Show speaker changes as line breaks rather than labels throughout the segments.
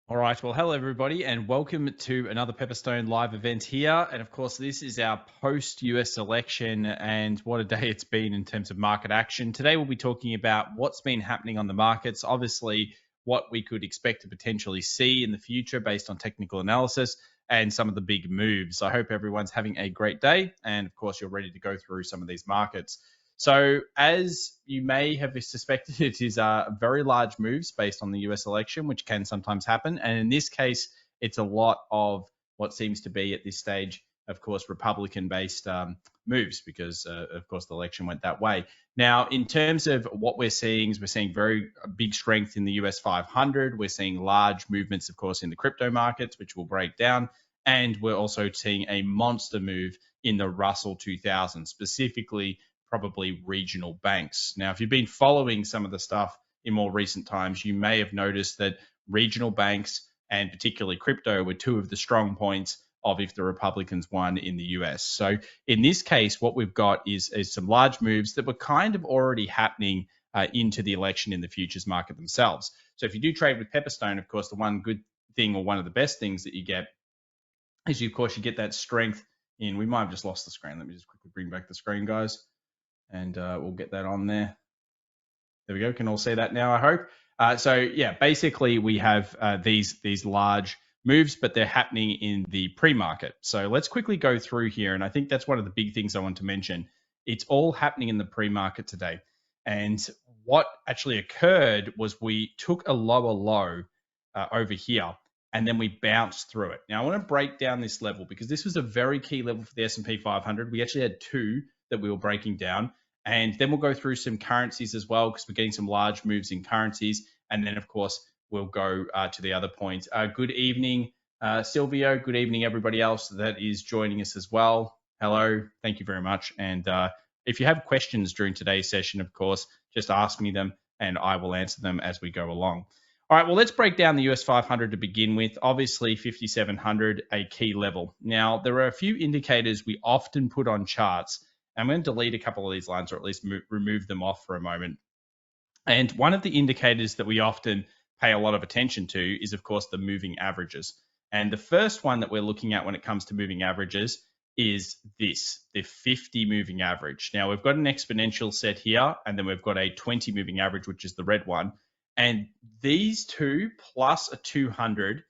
All right. Well, hello, everybody, and welcome to another Pepperstone live event here. And of course, this is our post US election, and what a day it's been in terms of market action. Today, we'll be talking about what's been happening on the markets, obviously, what we could expect to potentially see in the future based on technical analysis, and some of the big moves. I hope everyone's having a great day. And of course, you're ready to go through some of these markets. So, as you may have suspected, it is very large moves based on the US election, which can sometimes happen. And in this case, it's a lot of what seems to be at this stage, of course, Republican based moves, because, of course, the election went that way. Now, in terms of what we're seeing, is we're seeing very big strength in the US 500. We're seeing large movements, of course, in the crypto markets, which will break down. And we're also seeing a monster move in the Russell 2000, specifically probably regional banks. Now, if you've been following some of the stuff in more recent times, you may have noticed that regional banks and particularly crypto were two of the strong points of if the Republicans won in the US. So in this case, what we've got is some large moves that were kind of already happening into the election in the futures market themselves. So if you do trade with Pepperstone, of course, the one good thing or one of the best things that you get is, of course, you get that strength in. We might have just lost the screen. Let me just quickly bring back the screen, guys. And we'll get that on there. There we go. Can all see that now, I hope. So yeah, basically we have these large moves, but they're happening in the pre-market. So let's quickly go through here. And I think that's one of the big things I want to mention. It's all happening in the pre-market today. And what actually occurred was we took a lower low over here, and then we bounced through it. Now I want to break down this level because this was a very key level for the S&P 500. We actually had two that we were breaking down. And then we'll go through some currencies as well, because we're getting some large moves in currencies. And then, of course, we'll go to the other point. Good evening, Silvio. Good evening, everybody else that is joining us as well. Hello. Thank you very much. And if you have questions during today's session, of course, just ask me them and I will answer them as we go along. All right, well, let's break down the US 500 to begin with. Obviously, 5,700, a key level. Now, there are a few indicators we often put on charts. I'm going to delete a couple of these lines, or at least remove them off for a moment. And one of the indicators that we often pay a lot of attention to is, of course, the moving averages. And the first one that we're looking at when it comes to moving averages is this, the 50 moving average. Now, we've got an exponential set here, and then we've got a 20 moving average, which is the red one. And these two plus a 200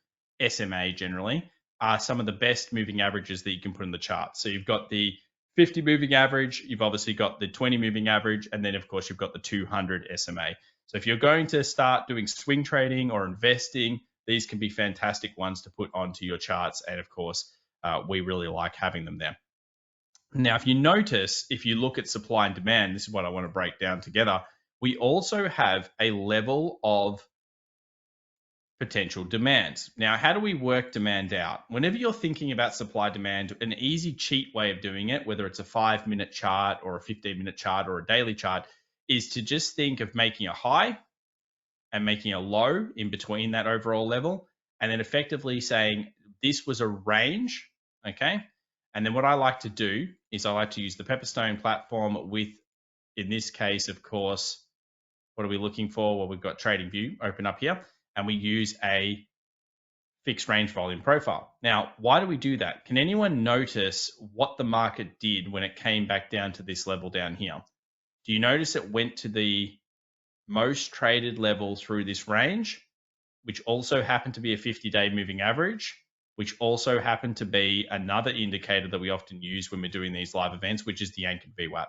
SMA generally are some of the best moving averages that you can put in the chart. So you've got the 50 moving average, you've obviously got the 20 moving average, and then of course you've got the 200 SMA. So if you're going to start doing swing trading or investing, these can be fantastic ones to put onto your charts. And of course, we really like having them there. Now, if you notice, if you look at supply and demand, this is what I want to break down together. We also have a level of potential demands. Now, how do we work demand out? Whenever you're thinking about supply demand, an easy cheat way of doing it, whether it's a 5-minute chart or a 15-minute chart or a daily chart, is to just think of making a high and making a low in between that overall level, and then effectively saying this was a range, okay? And then what I like to do is I like to use the Pepperstone platform with, in this case, of course, what are we looking for? Well, we've got TradingView open up here, and we use a fixed range volume profile. Now, why do we do that? Can anyone notice what the market did when it came back down to this level down here? Do you notice it went to the most traded level through this range, which also happened to be a 50-day moving average, which also happened to be another indicator that we often use when we're doing these live events, which is the anchored VWAP.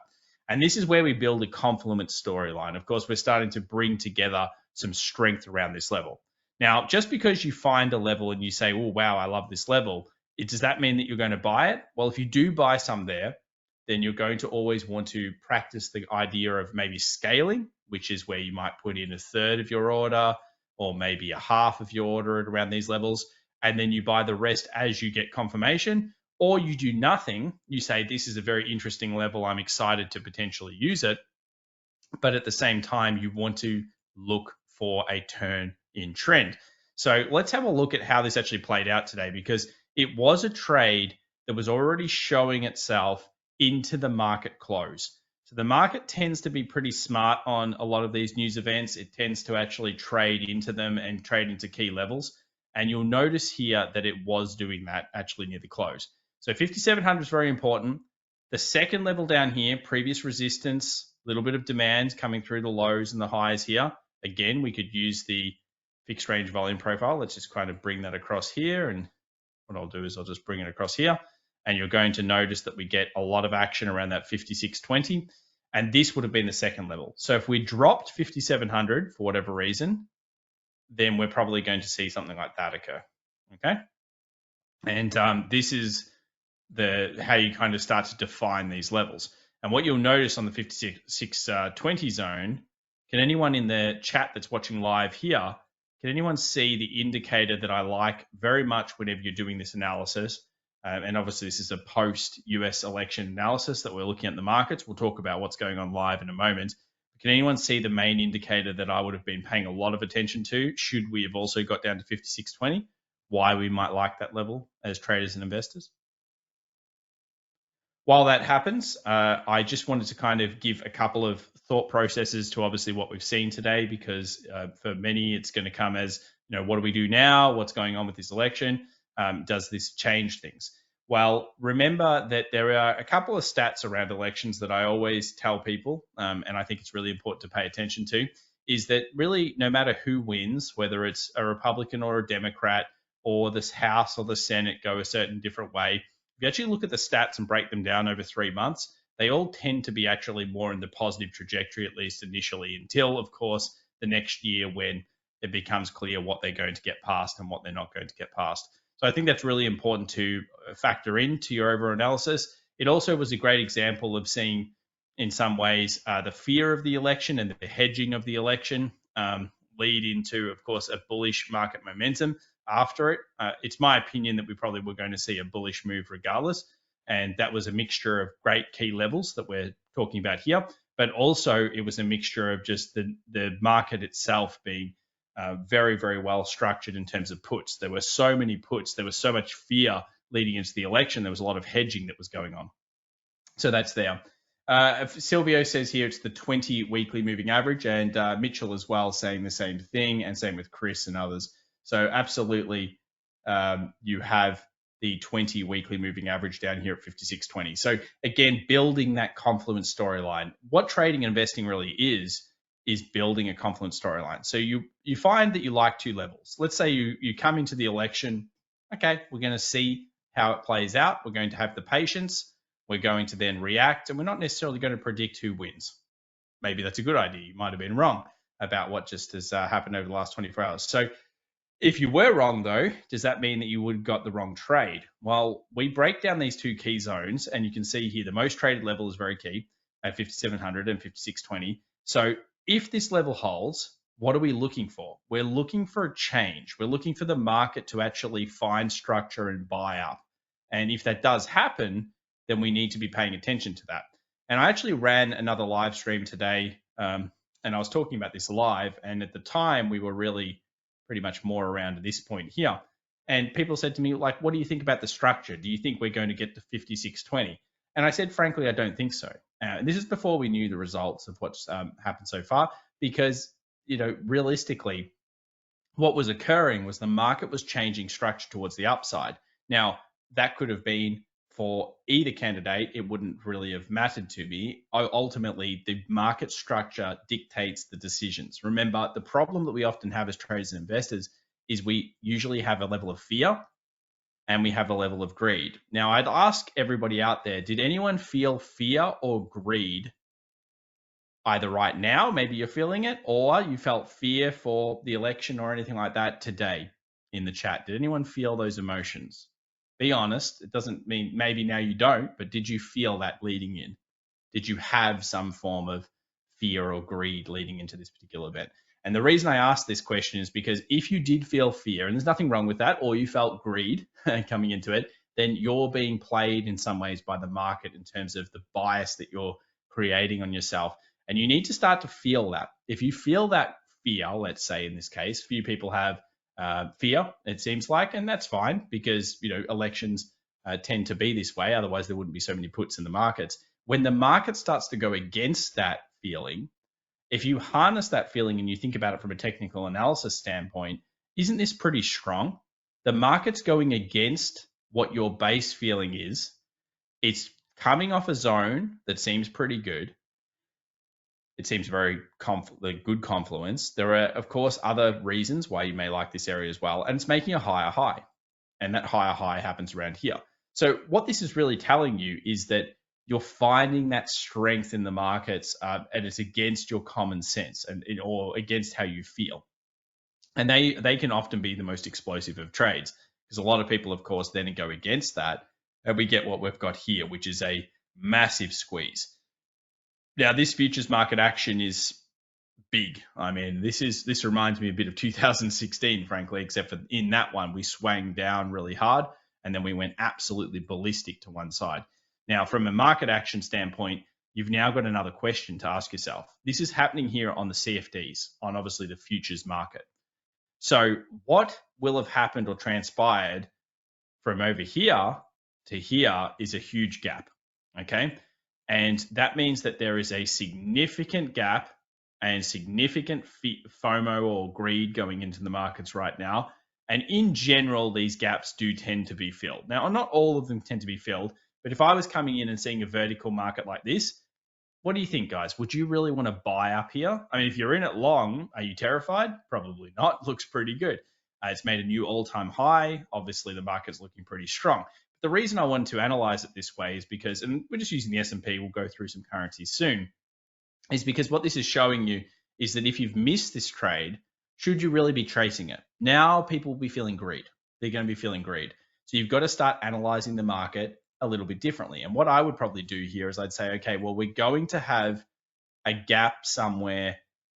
And this is where we build a complement storyline. Of course, we're starting to bring together some strength around this level. Now, just because you find a level and you say, oh, wow, I love this level, does that mean that you're going to buy it? Well, if you do buy some there, then you're going to always want to practice the idea of maybe scaling, which is where you might put in a third of your order or maybe a half of your order at around these levels. And then you buy the rest as you get confirmation. Or you do nothing, you say, this is a very interesting level, I'm excited to potentially use it. But at the same time, you want to look for a turn in trend. So let's have a look at how this actually played out today, because it was a trade that was already showing itself into the market close. So the market tends to be pretty smart on a lot of these news events. It tends to actually trade into them and trade into key levels. And you'll notice here that it was doing that actually near the close. So 5,700 is very important. The second level down here, previous resistance, a little bit of demand coming through the lows and the highs here. Again, we could use the fixed range volume profile. Let's just kind of bring that across here. And what I'll do is I'll just bring it across here. And you're going to notice that we get a lot of action around that 5620. And this would have been the second level. So if we dropped 5,700 for whatever reason, then we're probably going to see something like that occur. Okay. And this is how you kind of start to define these levels. And what you'll notice on the 5620 zone, can anyone in the chat that's watching live here, can anyone see the indicator that I like very much whenever you're doing this analysis? And obviously this is a post-US election analysis that we're looking at the markets. We'll talk about what's going on live in a moment. Can anyone see the main indicator that I would have been paying a lot of attention to should we have also got down to 5620? Why we might like that level as traders and investors? While that happens, I just wanted to kind of give a couple of thought processes to obviously what we've seen today, because for many it's going to come as, what do we do now? What's going on with this election? Does this change things? Well, remember that there are a couple of stats around elections that I always tell people, and I think it's really important to pay attention to, is that really no matter who wins, whether it's a Republican or a Democrat, or this House or the Senate go a certain different way, if you actually look at the stats and break them down over 3 months, they all tend to be actually more in the positive trajectory, at least initially, until, of course, the next year when it becomes clear what they're going to get passed and what they're not going to get passed. So I think that's really important to factor into your overall analysis. It also was a great example of seeing, in some ways, the fear of the election and the hedging of the election lead into, of course, a bullish market momentum after it. It's my opinion that we probably were going to see a bullish move regardless. And that was a mixture of great key levels that we're talking about here, but also it was a mixture of just the market itself being very, very well structured in terms of puts. There were so many puts. There was so much fear leading into the election. There was a lot of hedging that was going on. So that's there. Silvio says here it's the 20 weekly moving average, and Mitchell as well saying the same thing, and same with Chris and others. So absolutely, you have the 20 weekly moving average down here at 5620. So again, building that confluence storyline. What trading and investing really is building a confluence storyline. So you find that you like two levels. Let's say you come into the election, okay, we're going to see how it plays out. We're going to have the patience. We're going to then react, and we're not necessarily going to predict who wins. Maybe that's a good idea. You might have been wrong about what just has happened over the last 24 hours. So if you were wrong, though, does that mean that you would have got the wrong trade? Well, we break down these two key zones, and you can see here the most traded level is very key at 5,700 and 5,620. So if this level holds, what are we looking for? We're looking for a change. We're looking for the market to actually find structure and buy up. And if that does happen, then we need to be paying attention to that. And I actually ran another live stream today, and I was talking about this live. And at the time, we were really pretty much more around this point here. And people said to me, like, what do you think about the structure? Do you think we're going to get to 5620? And I said, frankly, I don't think so. And this is before we knew the results of what's happened so far, because, realistically, what was occurring was the market was changing structure towards the upside. Now, that could have been for either candidate. It wouldn't really have mattered to me. Ultimately, the market structure dictates the decisions. Remember, the problem that we often have as traders and investors is we usually have a level of fear and we have a level of greed. Now, I'd ask everybody out there, did anyone feel fear or greed either right now, maybe you're feeling it, or you felt fear for the election or anything like that today in the chat? Did anyone feel those emotions? Be honest. It doesn't mean maybe now you don't, but did you feel that leading in? Did you have some form of fear or greed leading into this particular event? And the reason I asked this question is because if you did feel fear, and there's nothing wrong with that, or you felt greed coming into it, then you're being played in some ways by the market in terms of the bias that you're creating on yourself. And you need to start to feel that. If you feel that fear, let's say in this case, few people have fear, it seems like, and that's fine because elections tend to be this way. Otherwise, there wouldn't be so many puts in the markets. When the market starts to go against that feeling, if you harness that feeling and you think about it from a technical analysis standpoint, isn't this pretty strong? The market's going against what your base feeling is. It's coming off a zone that seems pretty good. It seems very good confluence. There are, of course, other reasons why you may like this area as well. And it's making a higher high. And that higher high happens around here. So what this is really telling you is that you're finding that strength in the markets, and it's against your common sense or against how you feel. And they can often be the most explosive of trades, because a lot of people, of course, then go against that. And we get what we've got here, which is a massive squeeze. Now, this futures market action is big. I mean, this reminds me a bit of 2016, frankly, except for in that one, we swang down really hard and then we went absolutely ballistic to one side. Now, from a market action standpoint, you've now got another question to ask yourself. This is happening here on the CFDs, on obviously the futures market. So what will have happened or transpired from over here to here is a huge gap, okay? And that means that there is a significant gap and significant FOMO or greed going into the markets right now. And in general, these gaps do tend to be filled. Now, not all of them tend to be filled, but if I was coming in and seeing a vertical market like this, what do you think, guys? Would you really want to buy up here? I mean, if you're in it long, are you terrified? Probably not. Looks pretty good. It's made a new all-time high. Obviously, the market's looking pretty strong. The reason I wanted to analyze it this way is because, and we're just using the S&P, we'll go through some currencies soon, is because what this is showing you is that if you've missed this trade, should you really be tracing it? Now people will be feeling greed. They're going to be feeling greed. So you've got to start analyzing the market a little bit differently. And what I would probably do here is I'd say, okay, well, we're going to have a gap somewhere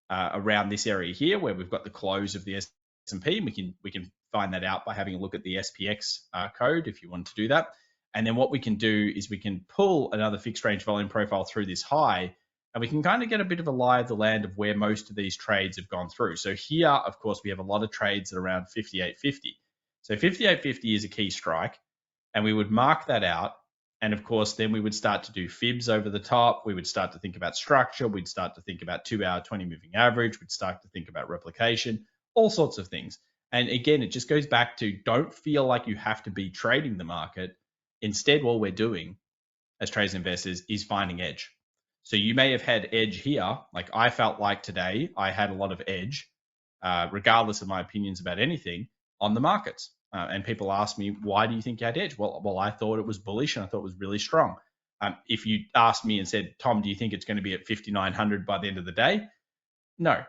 around this area here where we've got the close of the S&P. We can find that out by having a look at the SPX code if you want to do that. And then what we can do is we can pull another fixed range volume profile through this high, and we can kind of get a bit of a lie of the land of where most of these trades have gone through. So here, of course, we have a lot of trades at around 58.50. So 58.50 is a key strike, and we would mark that out. And of course, then we would start to do fibs over the top. We would start to think about structure. We'd start to think about 2-hour 20 moving average. We'd start to think about replication, all sorts of things. And again, it just goes back to don't feel like you have to be trading the market. Instead, what we're doing as traders and investors is finding edge. So you may have had edge here. Like I felt like today, I had a lot of edge, regardless of my opinions about anything on the markets. And people ask me, why do you think you had edge? Well, I thought it was bullish and I thought it was really strong. If you asked me and said, Tom, do you think it's going to be at 5,900 by the end of the day? No,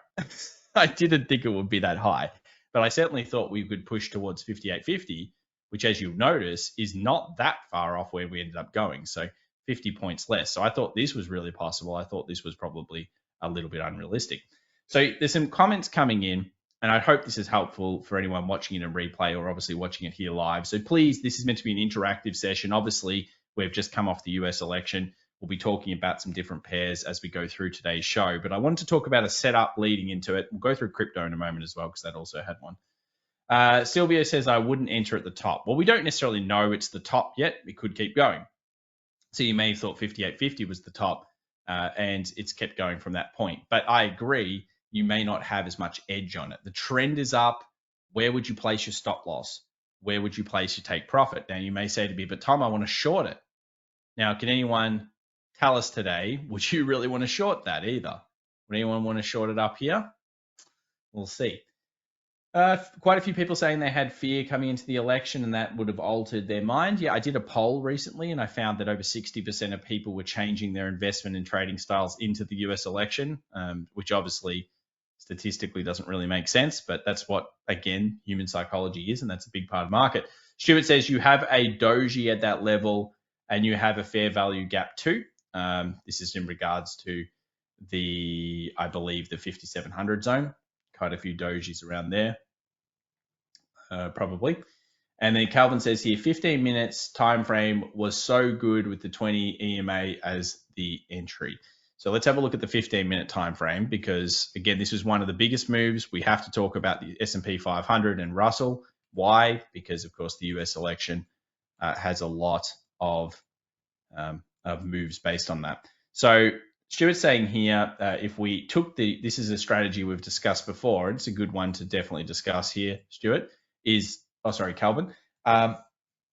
I didn't think it would be that high. But I certainly thought we could push towards 58.50, which, as you'll notice, is not that far off where we ended up going. So 50 points less. So I thought this was really possible. I thought this was probably a little bit unrealistic. So there's some comments coming in, and I hope this is helpful for anyone watching it in replay or obviously watching it here live. So please, this is meant to be an interactive session. Obviously, we've just come off the US election. We'll be talking about some different pairs as we go through today's show. But I wanted to talk about a setup leading into it. We'll go through crypto in a moment as well, because that also had one. Silvio says, I wouldn't enter at the top. Well, we don't necessarily know it's the top yet. It could keep going. So you may have thought 58.50 was the top, and it's kept going from that point. But I agree, you may not have as much edge on it. The trend is up. Where would you place your stop loss? Where would you place your take profit? Now, you may say to me, but Tom, I want to short it. Now, can anyone tell us today, would you really want to short that either? Would anyone want to short it up here? We'll see. Quite a few people saying they had fear coming into the election and that would have altered their mind. Yeah, I did a poll recently and I found that over 60% of people were changing their investment and trading styles into the US election, which obviously statistically doesn't really make sense, but that's what, again, human psychology is, and that's a big part of the market. Stuart says you have a doji at that level and you have a fair value gap too. This is in regards to I believe the 5,700 zone. Quite a few dojis around there, probably. And then Calvin says here, 15 minutes time frame was so good with the 20 EMA as the entry. So let's have a look at the 15-minute time frame, because again, this was one of the biggest moves. We have to talk about the S&P 500 and Russell. Why? Because of course the US election has a lot of moves based on that. So Stuart's saying here, if we took this is a strategy we've discussed before, it's a good one to definitely discuss here, Stuart, Calvin.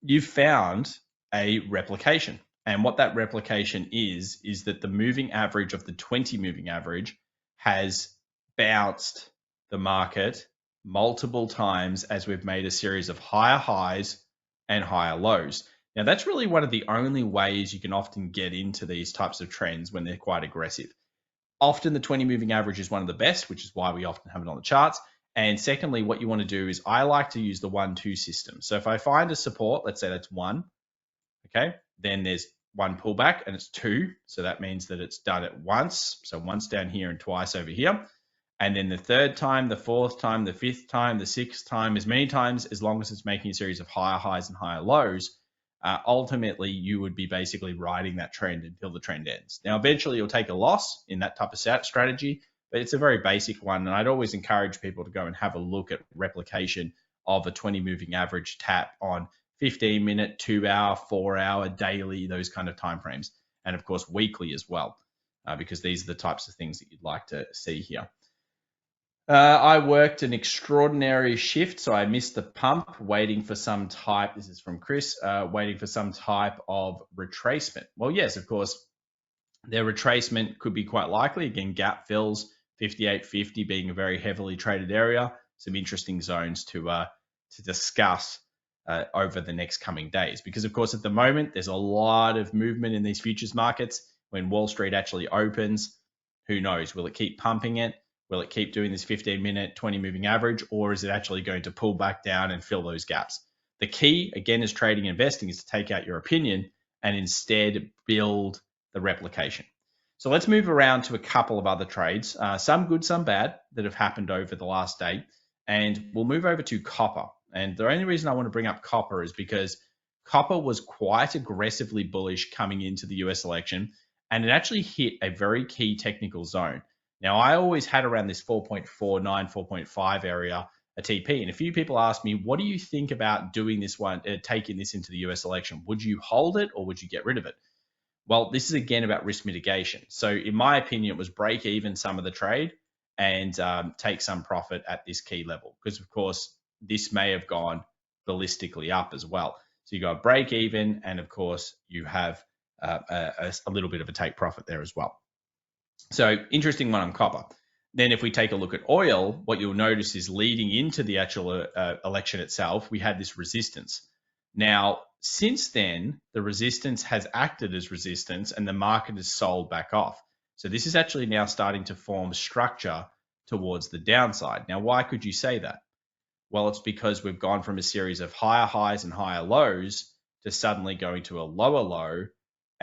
You've found a replication. And what that replication is that the moving average of the 20 moving average has bounced the market multiple times as we've made a series of higher highs and higher lows. Now, that's really one of the only ways you can often get into these types of trends when they're quite aggressive. Often the 20 moving average is one of the best, which is why we often have it on the charts. And secondly, what you want to do is I like to use the 1-2 system. So if I find a support, let's say that's 1, okay, then there's 1 pullback and it's 2. So that means that it's done it once. So once down here and twice over here. And then the third time, the fourth time, the fifth time, the sixth time, as many times as long as it's making a series of higher highs and higher lows. Ultimately, you would be basically riding that trend until the trend ends. Now, eventually, you'll take a loss in that type of strategy, but it's a very basic one. And I'd always encourage people to go and have a look at replication of a 20 moving average tap on 15-minute, 2-hour, 4-hour, daily, those kind of timeframes. And of course, weekly as well, because these are the types of things that you'd like to see here. I worked an extraordinary shift, so I missed the pump, waiting for some type, this is from Chris, waiting for some type of retracement. Well, yes, of course, their retracement could be quite likely. Again, gap fills, 58.50 being a very heavily traded area. Some interesting zones to discuss over the next coming days. Because, of course, at the moment, there's a lot of movement in these futures markets. When Wall Street actually opens, who knows? Will it keep pumping it? Will it keep doing this 15-minute, 20 moving average, or is it actually going to pull back down and fill those gaps? The key, again, as trading and investing is to take out your opinion and instead build the replication. So let's move around to a couple of other trades, some good, some bad, that have happened over the last day. And we'll move over to copper. And the only reason I want to bring up copper is because copper was quite aggressively bullish coming into the US election, and it actually hit a very key technical zone. Now, I always had around this 4.49, 4.5 area a TP. And a few people asked me, what do you think about doing this one, taking this into the US election? Would you hold it or would you get rid of it? Well, this is again about risk mitigation. So in my opinion, it was break even some of the trade and take some profit at this key level. Because of course, this may have gone ballistically up as well. So you got break even, and of course, you have a little bit of a take profit there as well. So interesting one on copper. Then if we take a look at oil, what you'll notice is leading into the actual election itself, we had this resistance. Now, since then, the resistance has acted as resistance and the market has sold back off. So this is actually now starting to form structure towards the downside. Now, why could you say that? Well, it's because we've gone from a series of higher highs and higher lows to suddenly going to a lower low.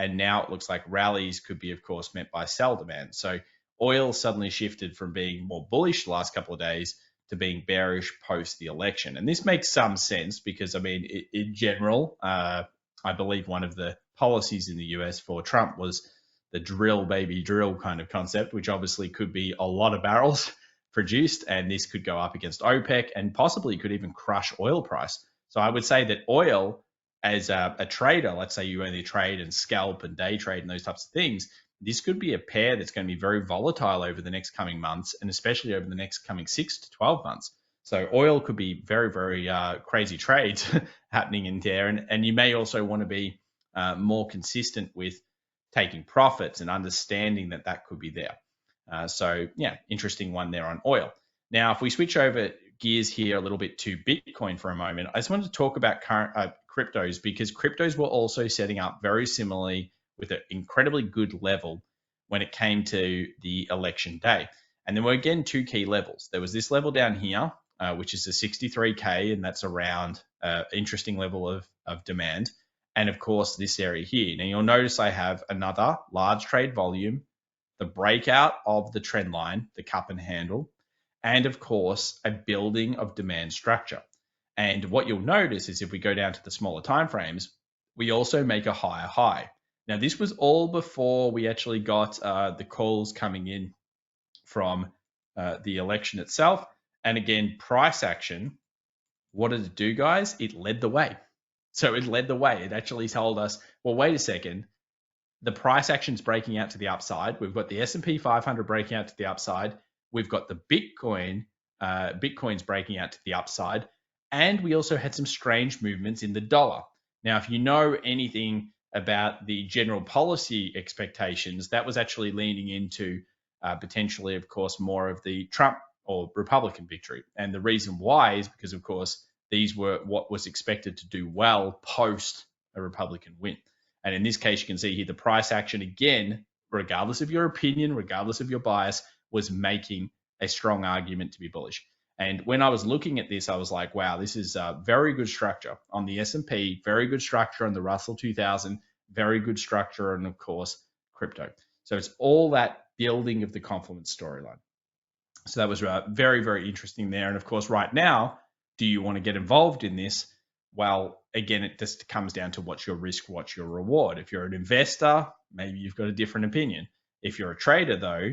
And now it looks like rallies could be, of course, met by sell demand. So oil suddenly shifted from being more bullish the last couple of days to being bearish post the election. And this makes some sense because, I mean, in general, I believe one of the policies in the US for Trump was the drill, baby, drill kind of concept, which obviously could be a lot of barrels produced. And this could go up against OPEC and possibly could even crush oil price. So I would say that oil, as a trader, let's say you only trade and scalp and day trade and those types of things, this could be a pair that's going to be very volatile over the next coming months, and especially over the next coming 6 to 12 months. So oil could be very, very crazy trades happening in there. And you may also want to be more consistent with taking profits and understanding that that could be there. So yeah, interesting one there on oil. Now, if we switch over gears here a little bit to Bitcoin for a moment, I just wanted to talk about current cryptos, because cryptos were also setting up very similarly with an incredibly good level when it came to the election day. And there were, again, two key levels. There was this level down here, which is a 63K, and that's around interesting level of demand. And of course, this area here. Now, you'll notice I have another large trade volume, the breakout of the trend line, the cup and handle, and of course, a building of demand structure. And what you'll notice is if we go down to the smaller timeframes, we also make a higher high. Now, this was all before we actually got the calls coming in from the election itself. And again, price action, what did it do, guys? It led the way. So it led the way. It actually told us, well, wait a second, the price action's breaking out to the upside. We've got the S&P 500 breaking out to the upside. We've got the Bitcoin's breaking out to the upside. And we also had some strange movements in the dollar. Now, if you know anything about the general policy expectations, that was actually leaning into potentially, of course, more of the Trump or Republican victory. And the reason why is because, of course, these were what was expected to do well post a Republican win. And in this case, you can see here the price action again, regardless of your opinion, regardless of your bias, was making a strong argument to be bullish. And when I was looking at this, I was like, wow, this is a very good structure on the S&P, very good structure on the Russell 2000, very good structure, and of course, crypto. So it's all that building of the confluence storyline. So that was very, very interesting there. And of course, right now, do you want to get involved in this? Well, again, it just comes down to what's your risk, what's your reward. If you're an investor, maybe you've got a different opinion. If you're a trader, though,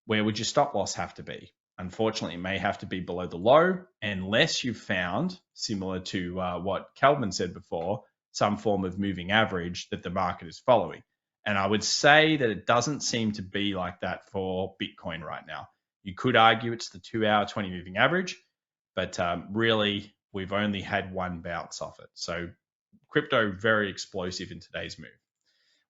where would your stop loss have to be? Unfortunately, it may have to be below the low, unless you've found, similar to what Calvin said before, some form of moving average that the market is following. And I would say that it doesn't seem to be like that for Bitcoin right now. You could argue it's the 2-hour 20 moving average, but really we've only had one bounce off it. So crypto, very explosive in today's move.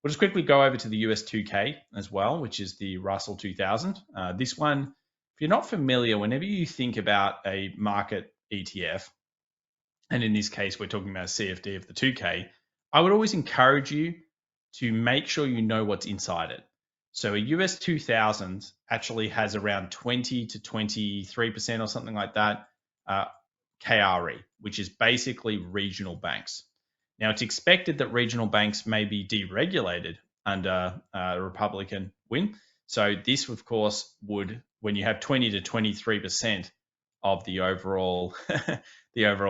We'll just quickly go over to the US 2K as well, which is the Russell 2000. This one, if you're not familiar, whenever you think about a market ETF, and in this case, we're talking about a CFD of the 2K, I would always encourage you to make sure you know what's inside it. So a US 2000 actually has around 20 to 23% or something like that KRE, which is basically regional banks. Now, it's expected that regional banks may be deregulated under a Republican win. So this, of course, would, when you have 20 to 23% of the overall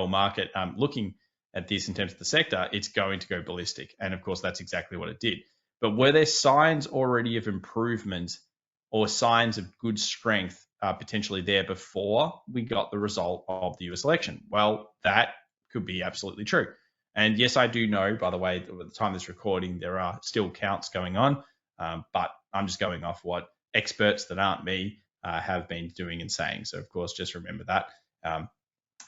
market looking at this in terms of the sector, it's going to go ballistic. And of course, that's exactly what it did. But were there signs already of improvement or signs of good strength potentially there before we got the result of the US election? Well, that could be absolutely true. And yes, I do know, by the way, at the time of this recording, there are still counts going on, but I'm just going off what experts that aren't me have been doing and saying. So, of course, just remember that.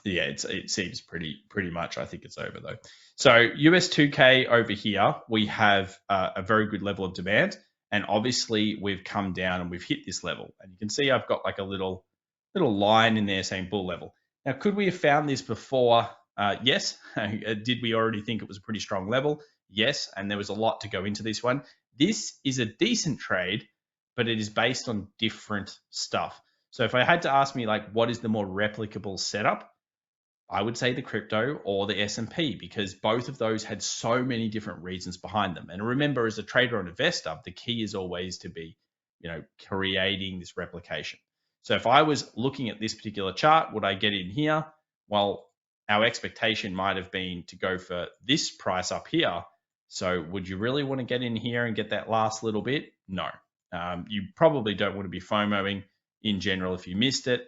Yeah, it seems pretty much. I think it's over though. So US 2K over here, we have a very good level of demand, and obviously we've come down and we've hit this level. And you can see I've got like a little line in there saying bull level. Now, could we have found this before? Yes. Did we already think it was a pretty strong level? Yes. And there was a lot to go into this one. This is a decent trade, but it is based on different stuff. So if I had to ask me, like, what is the more replicable setup? I would say the crypto or the S&P, because both of those had so many different reasons behind them. And remember, as a trader or an investor, the key is always to be, creating this replication. So if I was looking at this particular chart, would I get in here? Well, our expectation might have been to go for this price up here. So would you really want to get in here and get that last little bit? No. You probably don't want to be FOMOing in general if you missed it.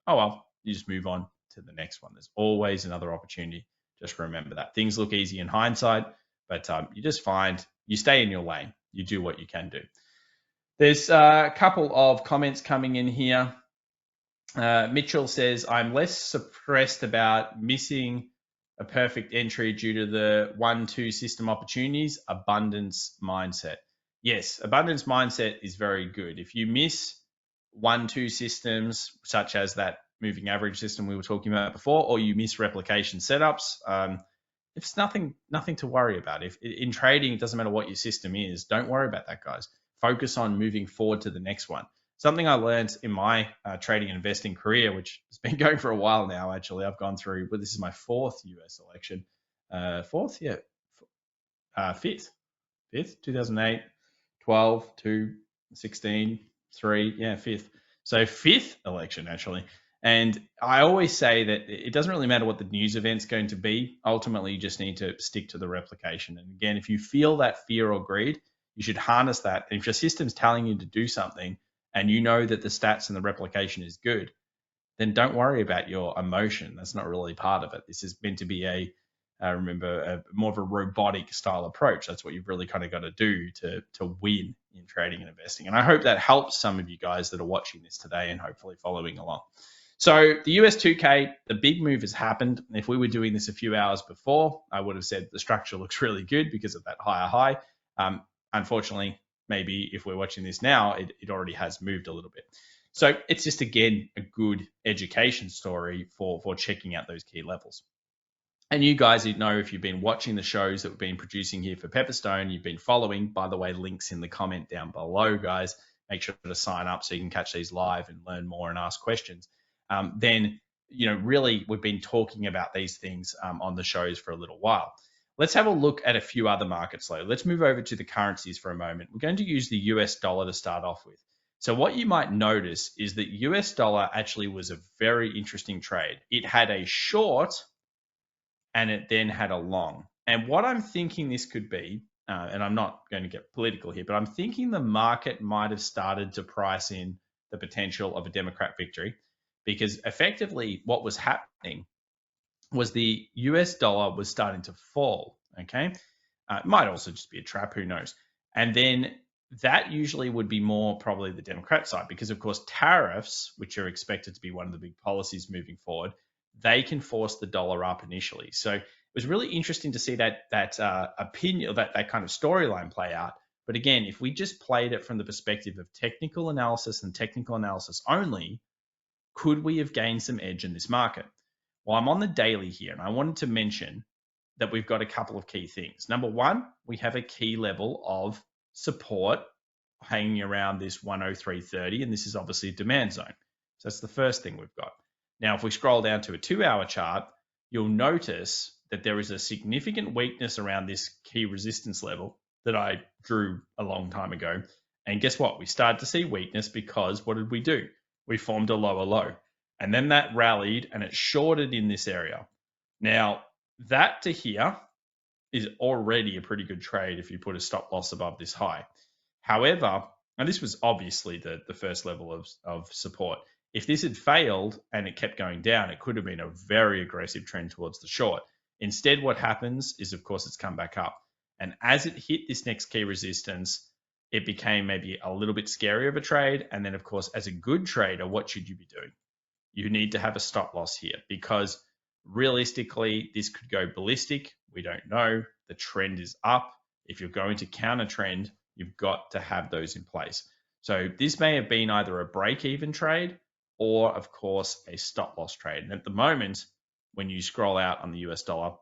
Oh, well, you just move on to the next one. There's always another opportunity. Just remember that. Things look easy in hindsight, but you just find you stay in your lane. You do what you can do. There's a couple of comments coming in here. Mitchell says, I'm less suppressed about missing a perfect entry due to the 1-2 system opportunities, abundance mindset. Yes, abundance mindset is very good. If you miss 1-2 systems, such as that moving average system we were talking about before, or you miss replication setups, it's nothing to worry about. If in trading, it doesn't matter what your system is, don't worry about that, guys. Focus on moving forward to the next one. Something I learned in my trading and investing career, which has been going for a while now, actually. I've gone through, but this is my fourth US election. Fifth, 2008, 12, 2, 16, 3, fifth. So fifth election, actually. And I always say that it doesn't really matter what the news event's going to be. Ultimately, you just need to stick to the replication. And again, if you feel that fear or greed, you should harness that. And if your system's telling you to do something and you know that the stats and the replication is good, then don't worry about your emotion. That's not really part of it. This is meant to be remember, more of a robotic style approach. That's what you've really kind of got to do to win in trading and investing. And I hope that helps some of you guys that are watching this today and hopefully following along. So the US 2K, the big move has happened. If we were doing this a few hours before, I would have said the structure looks really good because of that higher high. Unfortunately, maybe if we're watching this now, it already has moved a little bit. So it's just, again, a good education story for checking out those key levels. And you guys, you know, if you've been watching the shows that we've been producing here for Pepperstone, you've been following, by the way, links in the comment down below, guys. Make sure to sign up so you can catch these live and learn more and ask questions. Then, you know, really, we've been talking about these things on the shows for a little while. Let's have a look at a few other markets though. Let's move over to the currencies for a moment. We're going to use the US dollar to start off with. So what you might notice is that US dollar actually was a very interesting trade. It had a short and it then had a long. And what I'm thinking this could be, and I'm not going to get political here, but I'm thinking the market might have started to price in the potential of a Democrat victory, because effectively what was happening was the US dollar was starting to fall, okay? It might also just be a trap, who knows? And then that usually would be more probably the Democrat side, because of course tariffs, which are expected to be one of the big policies moving forward, they can force the dollar up initially. So it was really interesting to see that opinion, that kind of storyline play out. But again, if we just played it from the perspective of technical analysis and technical analysis only, could we have gained some edge in this market? Well, I'm on the daily here, and I wanted to mention that we've got a couple of key things. Number one, we have a key level of support hanging around this 103.30, and this is obviously a demand zone. So that's the first thing we've got. Now, if we scroll down to a 2-hour chart, you'll notice that there is a significant weakness around this key resistance level that I drew a long time ago. And guess what? We started to see weakness because what did we do? We formed a lower low. And then that rallied and it shorted in this area. Now, that to here is already a pretty good trade if you put a stop loss above this high. However, and this was obviously the first level of support. If this had failed and it kept going down, it could have been a very aggressive trend towards the short. Instead, what happens is, of course, it's come back up. And as it hit this next key resistance, it became maybe a little bit scary of a trade. And then, of course, as a good trader, what should you be doing? You need to have a stop loss here, because realistically, this could go ballistic. We don't know. The trend is up. If you're going to counter trend, you've got to have those in place. So this may have been either a break-even trade or, of course, a stop loss trade. And at the moment, when you scroll out on the US dollar,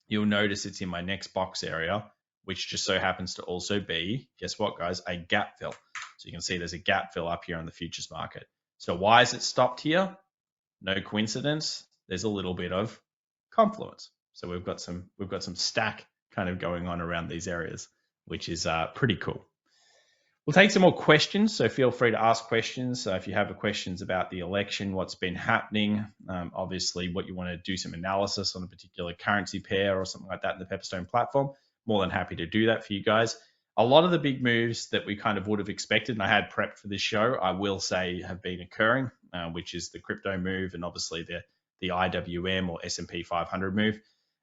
you'll notice it's in my next box area, which just so happens to also be, guess what, guys, a gap fill. So you can see there's a gap fill up here on the futures market. So why is it stopped here? No coincidence. There's a little bit of confluence. So we've got some stack kind of going on around these areas, which is pretty cool. We'll take some more questions, so feel free to ask questions. If you have questions about the election, what's been happening, obviously what you want to do some analysis on a particular currency pair or something like that in the Pepperstone platform, more than happy to do that for you guys. A lot of the big moves that we kind of would have expected, and I had prepped for this show, I will say have been occurring, which is the crypto move and obviously the IWM or S&P 500 move.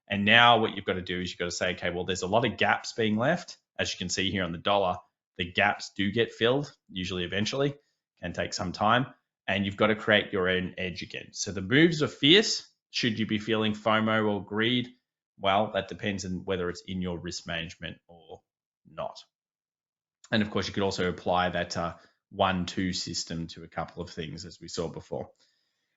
And now what you've got to do is you've got to say, okay, well, there's a lot of gaps being left. As you can see here on the dollar, the gaps do get filled, usually eventually, can take some time, and you've got to create your own edge again. So the moves are fierce. Should you be feeling FOMO or greed? Well, that depends on whether it's in your risk management or not. And of course, you could also apply that 1-2 system to a couple of things, as we saw before.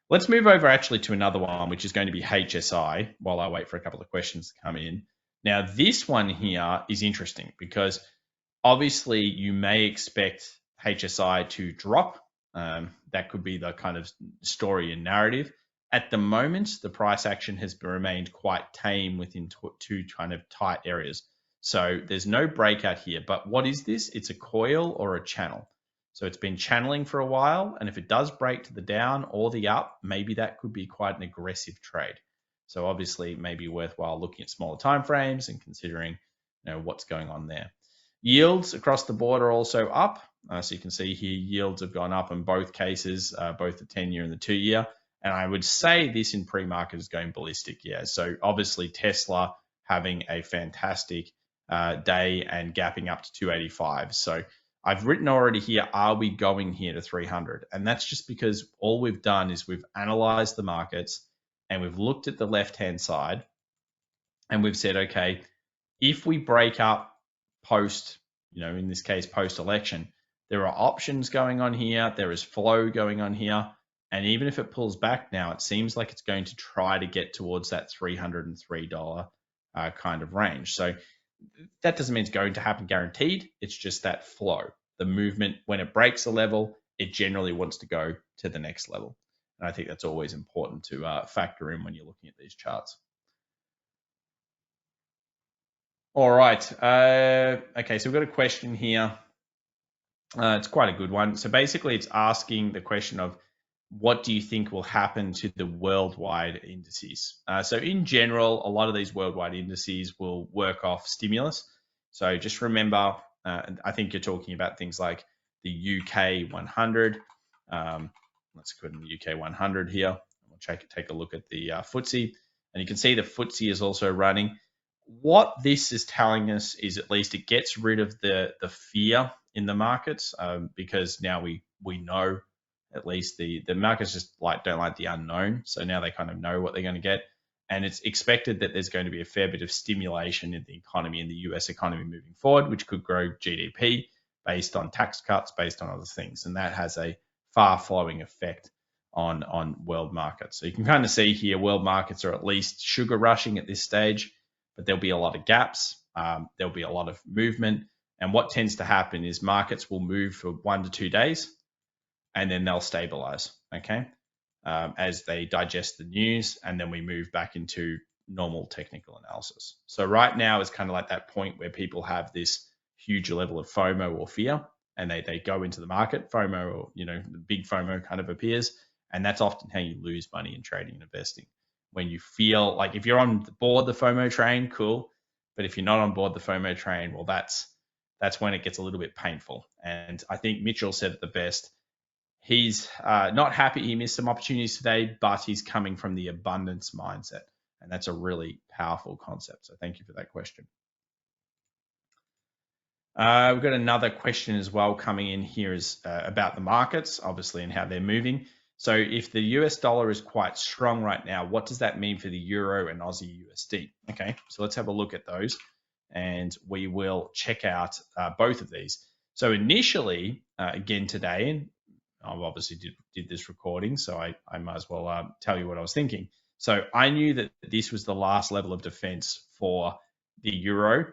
Let's move over actually to another one, which is going to be HSI, while I wait for a couple of questions to come in. Now, this one here is interesting because obviously you may expect HSI to drop. That could be the kind of story and narrative. At the moment, the price action has remained quite tame within two kind of tight areas. So there's no breakout here. But what is this? It's a coil or a channel. So it's been channeling for a while. And if it does break to the down or the up, maybe that could be quite an aggressive trade. So obviously it may be worthwhile looking at smaller timeframes and considering what's going on there. Yields across the board are also up. So you can see here yields have gone up in both cases, both the 10-year and the 2-year. And I would say this in pre-market is going ballistic. Yeah. So obviously Tesla having a fantastic day and gapping up to 285. So I've written already here, are we going here to 300? And that's just because all we've done is we've analyzed the markets and we've looked at the left-hand side and we've said, okay, if we break up post, in this case, post-election, there are options going on here. There is flow going on here. And even if it pulls back now, it seems like it's going to try to get towards that $303 kind of range. So that doesn't mean it's going to happen guaranteed. It's just that flow. The movement, when it breaks a level, it generally wants to go to the next level. And I think that's always important to factor in when you're looking at these charts. All right. Okay, so we've got a question here. It's quite a good one. So basically, it's asking the question of, what do you think will happen to the worldwide indices? So in general, a lot of these worldwide indices will work off stimulus. So just remember, I think you're talking about things like the UK 100. Let's go to the UK 100 here. We'll take a look at the FTSE. And you can see the FTSE is also running. What this is telling us is at least it gets rid of the fear in the markets, because now we know at least the markets just don't like the unknown. So now they kind of know what they're going to get. And it's expected that there's going to be a fair bit of stimulation in the economy, in the US economy moving forward, which could grow GDP based on tax cuts, based on other things. And that has a far-flowing effect on world markets. So you can kind of see here, world markets are at least sugar rushing at this stage, but there'll be a lot of gaps. There'll be a lot of movement. And what tends to happen is markets will move for 1 to 2 days, and then they'll stabilize, okay, as they digest the news, and then we move back into normal technical analysis. So right now is kind of like that point where people have this huge level of FOMO or fear, and they go into the market. FOMO, or the big FOMO kind of appears, and that's often how you lose money in trading and investing. When you feel like, if you're on board the FOMO train, cool, but if you're not on board the FOMO train, well, that's when it gets a little bit painful. And I think Mitchell said it the best. He's not happy he missed some opportunities today, but he's coming from the abundance mindset. And that's a really powerful concept. So thank you for that question. We've got another question as well coming in here, is about the markets, obviously, and how they're moving. So if the US dollar is quite strong right now, what does that mean for the euro and Aussie USD? Okay, so let's have a look at those, and we will check out both of these. So initially, again today, and I obviously did this recording, so I might as well tell you what I was thinking. So I knew that this was the last level of defense for the euro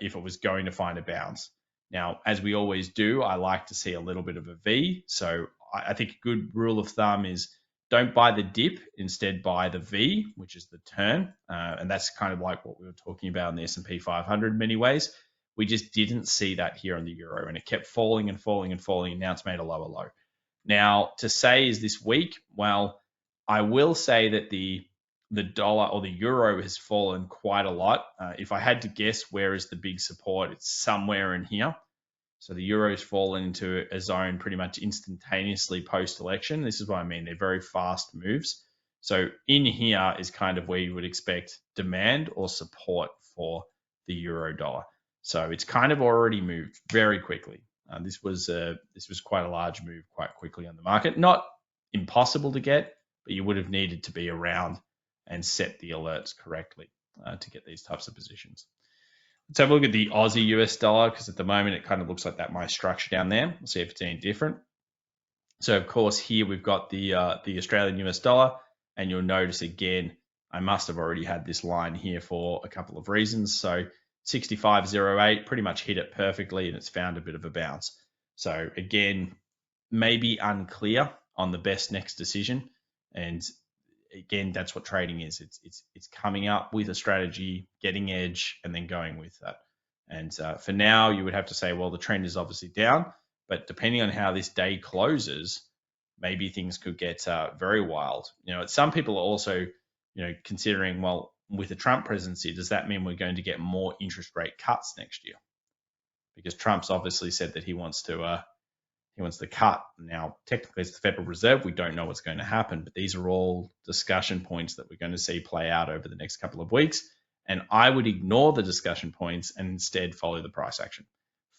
if it was going to find a bounce. Now, as we always do, I like to see a little bit of a V. So I think a good rule of thumb is don't buy the dip, instead buy the V, which is the turn. And that's kind of like what we were talking about in the S&P 500 in many ways. We just didn't see that here on the euro, and it kept falling and falling and falling, and now it's made a lower low. Now, to say is this weak, well, I will say that the dollar or the euro has fallen quite a lot. If I had to guess where is the big support, it's somewhere in here. So the euro's fallen into a zone pretty much instantaneously post-election. This is what I mean. They're very fast moves. So in here is kind of where you would expect demand or support for the euro dollar. So it's kind of already moved very quickly. This was quite a large move quite quickly on the market. Not impossible to get, but you would have needed to be around and set the alerts correctly to get these types of positions. Let's have a look at the Aussie US dollar, because at the moment it kind of looks like that my structure down there. We'll see if it's any different. So of course here we've got the Australian US dollar, and you'll notice again, I must have already had this line here for a couple of reasons. So 65.08 pretty much hit it perfectly, and it's found a bit of a bounce. So again, maybe unclear on the best next decision. And again, that's what trading is. It's coming up with a strategy, getting edge, and then going with that. And for now, you would have to say, well, the trend is obviously down, but depending on how this day closes, maybe things could get very wild. Some people are also, considering, well, with the Trump presidency, does that mean we're going to get more interest rate cuts next year? Because Trump's obviously said that he wants to he wants to cut. Now, technically, it's the Federal Reserve. We don't know what's going to happen, but these are all discussion points that we're going to see play out over the next couple of weeks. And I would ignore the discussion points and instead follow the price action.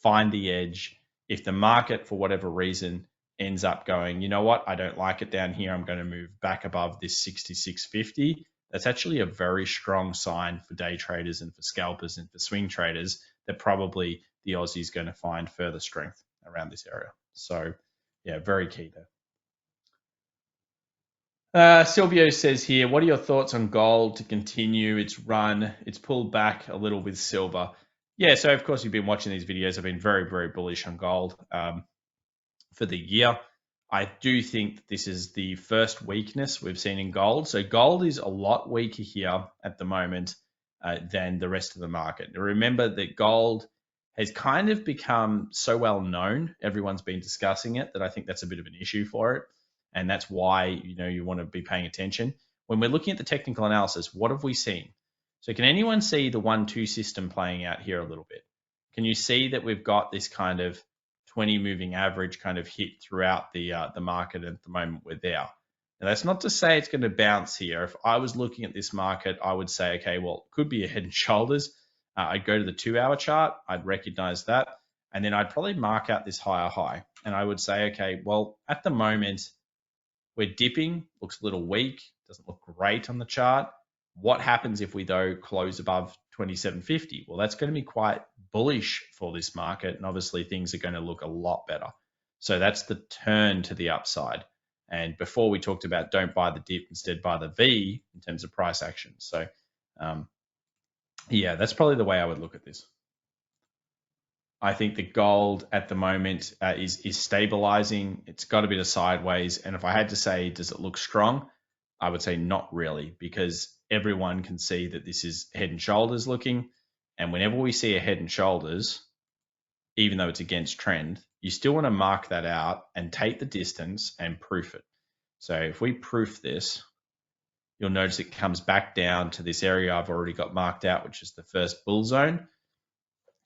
Find the edge. If the market, for whatever reason, ends up going, you know what, I don't like it down here, I'm going to move back above this 66.50. That's actually a very strong sign for day traders and for scalpers and for swing traders that probably the Aussie is going to find further strength around this area. So, yeah, very key there. Silvio says here, what are your thoughts on gold to continue its run? It's pulled back a little with silver. Yeah, so of course, you've been watching these videos. I've been very, very bullish on gold for the year. I do think this is the first weakness we've seen in gold. So gold is a lot weaker here at the moment than the rest of the market. Now, remember that gold has kind of become so well known. Everyone's been discussing it that I think that's a bit of an issue for it. And that's why, you want to be paying attention. When we're looking at the technical analysis, what have we seen? So can anyone see the 1-2 system playing out here a little bit? Can you see that we've got this kind of 20 moving average kind of hit throughout the market at the moment we're there? Now, that's not to say it's going to bounce here. If I was looking at this market, I would say, okay, well, it could be a head and shoulders. I'd go to the 2-hour chart. I'd recognize that. And then I'd probably mark out this higher high. And I would say, okay, well, at the moment, we're dipping. Looks a little weak. Doesn't look great on the chart. What happens if we, though, close above 27.50? Well, that's going to be quite bullish for this market. And obviously, things are going to look a lot better. So that's the turn to the upside. And before we talked about don't buy the dip, instead buy the V in terms of price action. So, yeah, that's probably the way I would look at this. I think the gold at the moment is stabilizing. It's got a bit of sideways. And if I had to say, does it look strong? I would say not really, because everyone can see that this is head and shoulders looking. And whenever we see a head and shoulders, even though it's against trend, you still want to mark that out and take the distance and proof it. So if we proof this, you'll notice it comes back down to this area I've already got marked out, which is the first bull zone.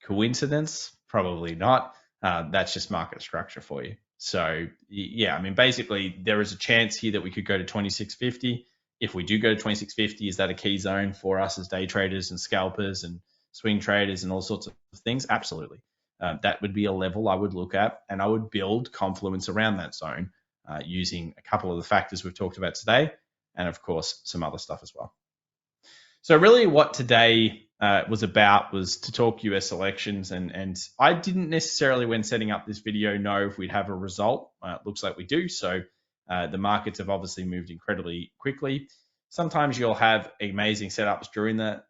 Coincidence? Probably not. That's just market structure for you. So yeah, I mean, basically there is a chance here that we could go to 26.50. If we do go to 26.50, is that a key zone for us as day traders and scalpers and swing traders and all sorts of things? Absolutely. That would be a level I would look at, and I would build confluence around that zone using a couple of the factors we've talked about today, and of course, some other stuff as well. So really what today was about was to talk US elections, and I didn't necessarily, when setting up this video, know if we'd have a result. It looks like we do. So the markets have obviously moved incredibly quickly. Sometimes you'll have amazing setups during the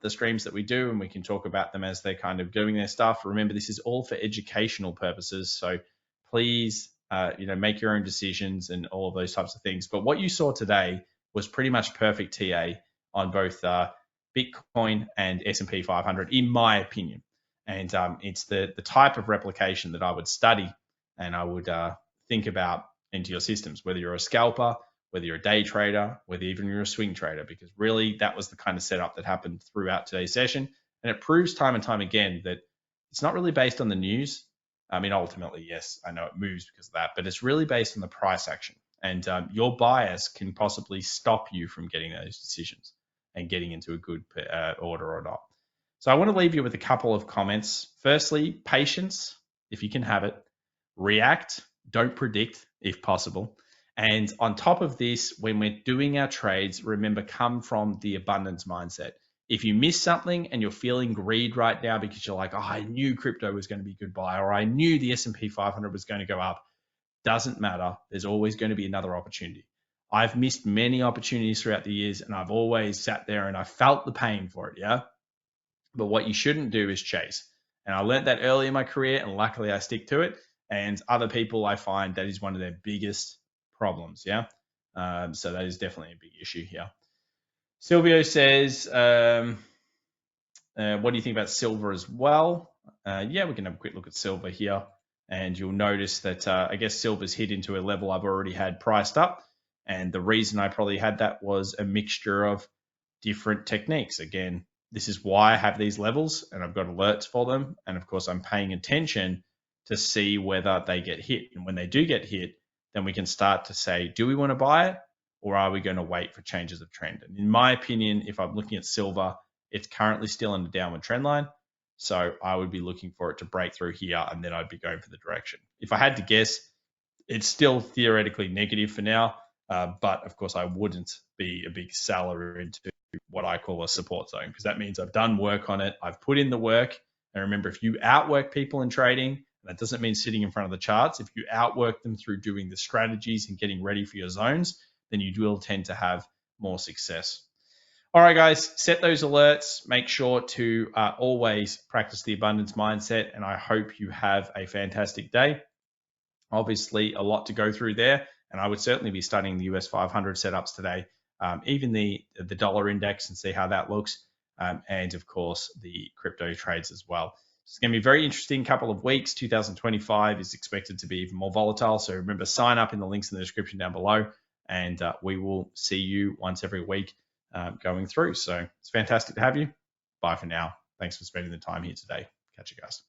streams that we do, and we can talk about them as they're kind of doing their stuff. Remember, this is all for educational purposes. So please, make your own decisions and all of those types of things. But what you saw today was pretty much perfect TA on both Bitcoin and S&P 500, in my opinion. And it's the type of replication that I would study and I would think about into your systems, whether you're a scalper, whether you're a day trader, whether even you're a swing trader, because really that was the kind of setup that happened throughout today's session. And it proves time and time again that it's not really based on the news. I mean, ultimately, yes, I know it moves because of that, but it's really based on the price action. And your bias can possibly stop you from getting those decisions and getting into a good order or not. So I want to leave you with a couple of comments. Firstly, patience, if you can have it. React, don't predict, if possible. And on top of this, when we're doing our trades, remember, come from the abundance mindset. If you miss something and you're feeling greed right now because you're like, oh, I knew crypto was going to be a good buy, or I knew the S&P 500 was going to go up, doesn't matter. There's always going to be another opportunity. I've missed many opportunities throughout the years, and I've always sat there and I felt the pain for it, yeah? But what you shouldn't do is chase. And I learned that early in my career, and luckily I stick to it. And other people, I find that is one of their biggest problems, yeah? So that is definitely a big issue here. Silvio says, what do you think about silver as well? Yeah, we can have a quick look at silver here. And you'll notice that I guess silver's hit into a level I've already had priced up. And the reason I probably had that was a mixture of different techniques. Again, this is why I have these levels and I've got alerts for them. And of course, I'm paying attention to see whether they get hit. And when they do get hit, then we can start to say, do we want to buy it, or are we going to wait for changes of trend? And in my opinion, if I'm looking at silver, it's currently still in a downward trend line. So I would be looking for it to break through here, and then I'd be going for the direction. If I had to guess, it's still theoretically negative for now, but of course I wouldn't be a big seller into what I call a support zone, because that means I've done work on it, I've put in the work. And remember, if you outwork people in trading, that doesn't mean sitting in front of the charts. If you outwork them through doing the strategies and getting ready for your zones, then you will tend to have more success. All right, guys, set those alerts. Make sure to always practice the abundance mindset, and I hope you have a fantastic day. Obviously, a lot to go through there, and I would certainly be studying the US 500 setups today, even the dollar index, and see how that looks, and of course the crypto trades as well. It's going to be a very interesting couple of weeks. 2025 is expected to be even more volatile, so remember, sign up in the links in the description down below, and we will see you once every week going through. So it's fantastic to have you. Bye for now. Thanks for spending the time here today. Catch you guys.